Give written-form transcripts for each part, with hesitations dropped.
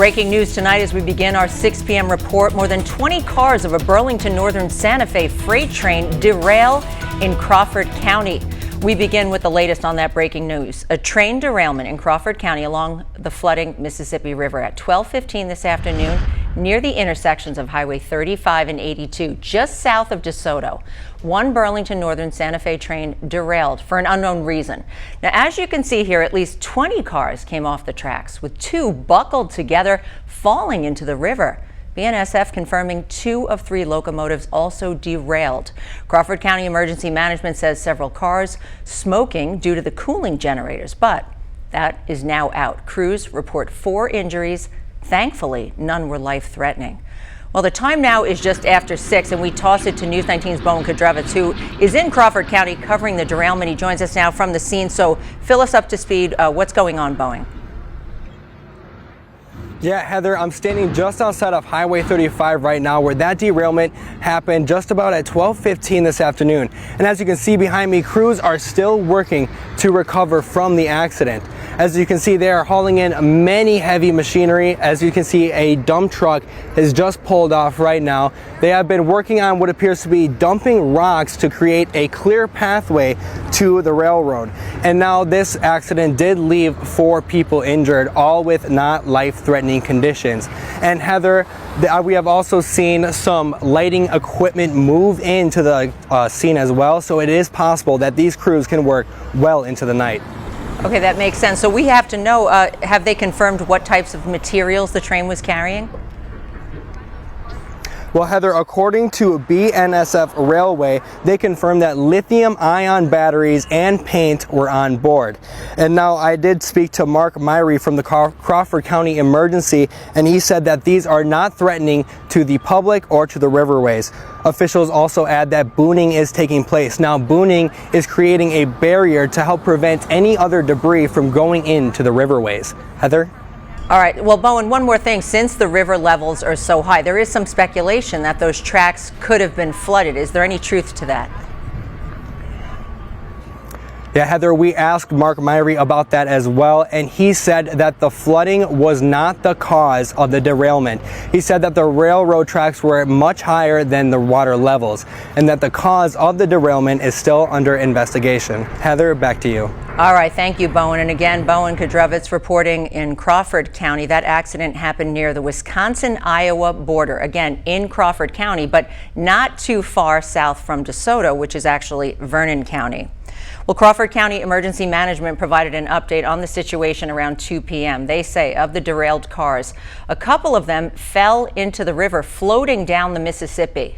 Breaking news tonight as we begin our 6 p.m. report. More than 20 cars of a Burlington Northern Santa Fe freight train derail in Crawford County. We begin with the latest on that breaking news. A train derailment in Crawford County along the flooding Mississippi River at 12:15 this afternoon near the intersections of Highway 35 and 82, just south of DeSoto. One Burlington Northern Santa Fe train derailed for an unknown reason. Now, as you can see here, at least 20 cars came off the tracks, with two buckled together, falling into the river. BNSF confirming 2 of 3 locomotives also derailed. Crawford County Emergency Management says several cars smoking due to the cooling generators, but that is now out. Crews report 4 injuries. Thankfully, none were life-threatening. Well, the time now is just after 6, and we toss it to News 19's Bowen Kudrowicz, who is in Crawford County covering the derailment. He joins us now from the scene. So fill us up to speed. What's going on, Bowen? Yeah, Heather, I'm standing just outside of Highway 35 right now, where that derailment happened just about at 12:15 this afternoon. And as you can see behind me, crews are still working to recover from the accident. As you can see, they are hauling in many heavy machinery. As you can see, a dump truck has just pulled off right now. They have been working on what appears to be dumping rocks to create a clear pathway to the railroad. And now this accident did leave 4 people injured, all with not life-threatening conditions. And Heather, we have also seen some lighting equipment move into the scene as well. So it is possible that these crews can work well into the night. Okay, that makes sense. So we have to know, have they confirmed what types of materials the train was carrying? Well, Heather, according to BNSF Railway, they confirmed that lithium-ion batteries and paint were on board. And now I did speak to Mark Myrie from the Crawford County Emergency, and he said that these are not threatening to the public or to the riverways. Officials also add that booning is taking place. Now, booning is creating a barrier to help prevent any other debris from going into the riverways. Heather? All right. Well, Bowen, one more thing. Since the river levels are so high, there is some speculation that those tracks could have been flooded. Is there any truth to that? Yeah, Heather, we asked Mark Myrie about that as well, and he said that the flooding was not the cause of the derailment. He said that the railroad tracks were much higher than the water levels, and that the cause of the derailment is still under investigation. Heather, back to you. All right, thank you, Bowen. And again, Bowen Kudrowicz reporting in Crawford County. That accident happened near the Wisconsin-Iowa border, again in Crawford County, but not too far south from DeSoto, which is actually Vernon County. Well, Crawford County Emergency Management provided an update on the situation around 2 p.m. They say of the derailed cars, a couple of them fell into the river floating down the Mississippi.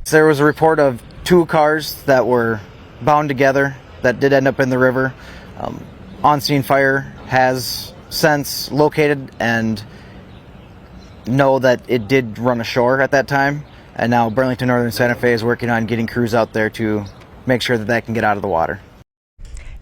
There was a report of 2 cars that were bound together that did end up in the river. On-scene fire has since located and know that it did run ashore at that time. And now Burlington Northern Santa Fe is working on getting crews out there to make sure that that can get out of the water.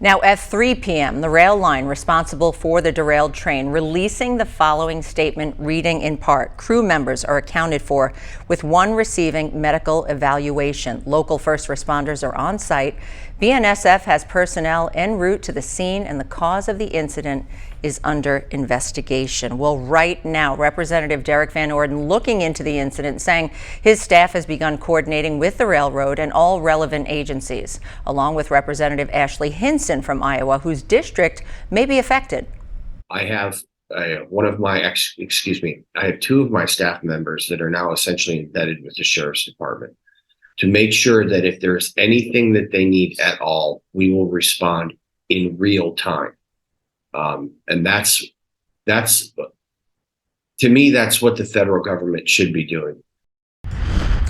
Now at 3 p.m., the rail line responsible for the derailed train releasing the following statement, reading in part, crew members are accounted for, with 1 receiving medical evaluation. Local first responders are on site. BNSF has personnel en route to the scene, and the cause of the incident is under investigation. Well, right now, Representative Derek Van Orden looking into the incident, saying his staff has begun coordinating with the railroad and all relevant agencies, along with Representative Ashley Hinson from Iowa, whose district may be affected. I have I have 2 of my staff members that are now essentially embedded with the Sheriff's Department to make sure that if there's anything that they need at all, we will respond in real time. And that's to me, that's what the federal government should be doing.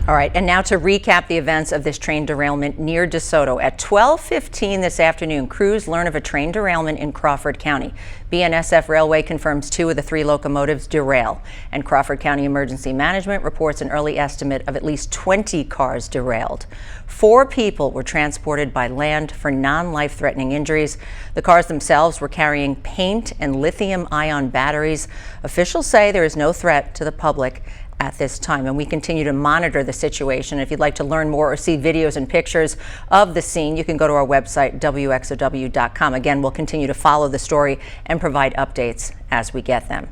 All right, and now to recap the events of this train derailment near DeSoto. At 12:15 this afternoon, crews learn of a train derailment in Crawford County. BNSF Railway confirms 2 of the 3 locomotives derail, and Crawford County Emergency Management reports an early estimate of at least 20 cars derailed. 4 people were transported by land for non-life-threatening injuries. The cars themselves were carrying paint and lithium-ion batteries. Officials say there is no threat to the public at this time, and we continue to monitor the situation. If you'd like to learn more or see videos and pictures of the scene, you can go to our website, wxow.com. Again, we'll continue to follow the story and provide updates as we get them.